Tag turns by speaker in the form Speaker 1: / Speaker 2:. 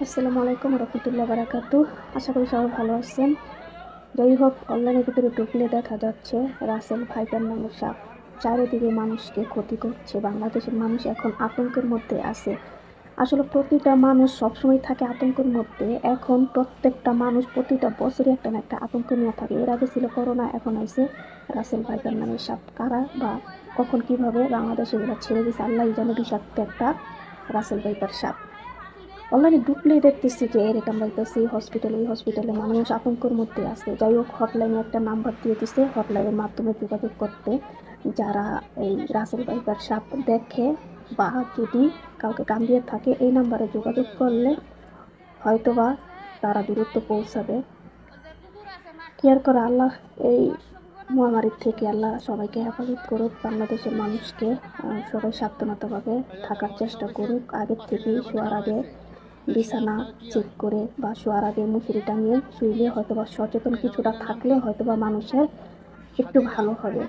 Speaker 1: আসসালামু আলাইকুম রহমতুল্লাহ বারাকাতু। আশা করি সবাই ভালো আছেন। যাই হোক, অনলাইনের ভিতরে ঢুকলে দেখা যাচ্ছে রাসেল ভাইপার নামের সাপ চারিদিকে মানুষকে ক্ষতি করছে। বাংলাদেশের মানুষ এখন আতঙ্কের মধ্যে আছে। আসলে প্রতিটা মানুষ সবসময় থাকে আতঙ্কের মধ্যে। এখন প্রত্যেকটা মানুষ প্রতিটা বছরই একটা না একটা আতঙ্ক নিয়ে থাকে। এর আগে ছিল করোনা, এখন হয়েছে রাসেল ভাইপার নামের সাপ। কারা বা কখন কিভাবে বাংলাদেশে এরা ছেড়ে দিয়েছে আল্লাহ জানে, বিষাক্ত একটা রাসেল ভাইপার সাপ। অনলাইনে ঢুকলেই দেখতেছি যে এর কামড়াইতেছে, ওই হসপিটালে মানুষ আতঙ্কের মধ্যে আছে। যাই হোক, হটলাইনে একটা নাম্বার দিয়ে দিছে, হটলাইনের মাধ্যমে যোগাযোগ করতে। যারা এই রাসেল ভাইপার সাপ দেখে বা যদি কাউকে কামড়িয়ে থাকে, এই নাম্বারে যোগাযোগ করলে হয়তোবা তারা দূরত্ব পৌঁছাবে। কেয়ার করে আল্লাহ এই মহামারীর থেকে আল্লাহ সবাইকে হেফাজত করুক। বাংলাদেশের মানুষকে সবাই সাবধানতাভাবে থাকার চেষ্টা করুক। আগের থেকে শোয়ার আগে বিছানা চেক করে বা শোয়ার আগে মুসুরি টাঙিয়ে শুইলে হয়তোবা সচেতন কিছুটা থাকলে হয়তোবা মানুষের একটু ভালো হবে।